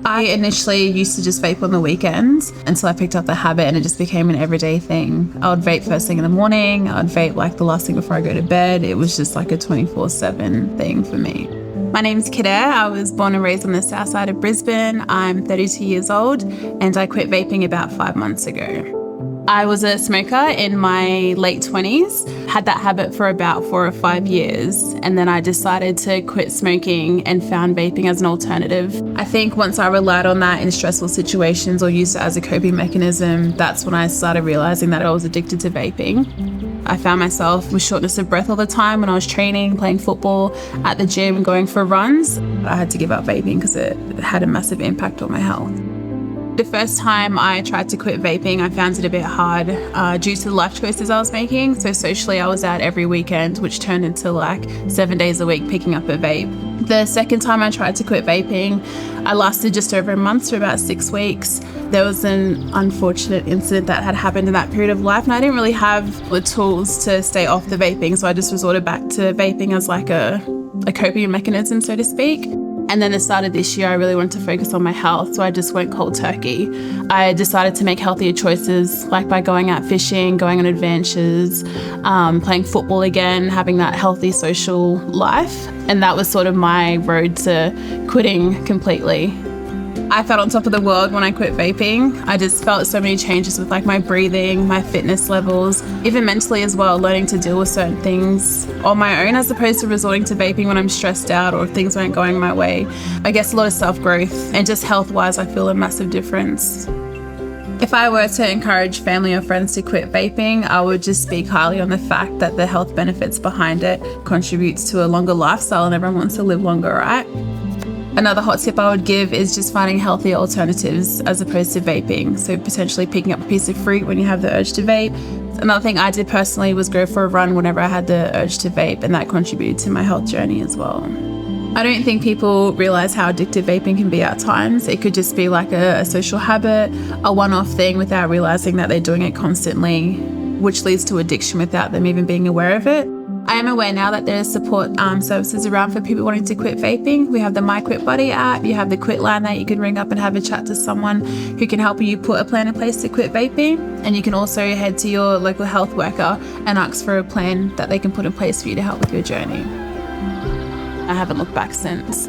I initially used to just vape on the weekends until I picked up the habit and it just became an everyday thing. I would vape first thing in the morning. I would vape like the last thing before I go to bed. It was just like a 24/7 thing for me. My name's Kedea. I was born and raised on the south side of Brisbane. I'm 32 years old and I quit vaping about 5 months ago. I was a smoker in my late 20s, had that habit for about 4 or 5 years, and then I decided to quit smoking and found vaping as an alternative. I think once I relied on that in stressful situations or used it as a coping mechanism, that's when I started realizing that I was addicted to vaping. I found myself with shortness of breath all the time when I was training, playing football, at the gym, going for runs. I had to give up vaping because it had a massive impact on my health. The first time I tried to quit vaping, I found it a bit hard due to the life choices I was making. So socially, I was out every weekend, which turned into like 7 days a week picking up a vape. The second time I tried to quit vaping, I lasted just over a month, for about 6 weeks. There was an unfortunate incident that had happened in that period of life, and I didn't really have the tools to stay off the vaping, so I just resorted back to vaping as like a coping mechanism, so to speak. And then the start of this year, I really wanted to focus on my health, so I just went cold turkey. I decided to make healthier choices, like by going out fishing, going on adventures, playing football again, having that healthy social life. And that was sort of my road to quitting completely. I felt on top of the world when I quit vaping. I just felt so many changes with like my breathing, my fitness levels, even mentally as well, learning to deal with certain things on my own as opposed to resorting to vaping when I'm stressed out or if things weren't going my way. I guess a lot of self-growth, and just health-wise, I feel a massive difference. If I were to encourage family or friends to quit vaping, I would just speak highly on the fact that the health benefits behind it contributes to a longer lifestyle, and everyone wants to live longer, right? Another hot tip I would give is just finding healthier alternatives as opposed to vaping. So potentially picking up a piece of fruit when you have the urge to vape. Another thing I did personally was go for a run whenever I had the urge to vape, and that contributed to my health journey as well. I don't think people realize how addictive vaping can be at times. It could just be like a social habit, a one-off thing without realizing that they're doing it constantly, which leads to addiction without them even being aware of it. I am aware now that there are support services around for people wanting to quit vaping. We have the My Quit Buddy app, you have the Quit line that you can ring up and have a chat to someone who can help you put a plan in place to quit vaping. And you can also head to your local health worker and ask for a plan that they can put in place for you to help with your journey. I haven't looked back since.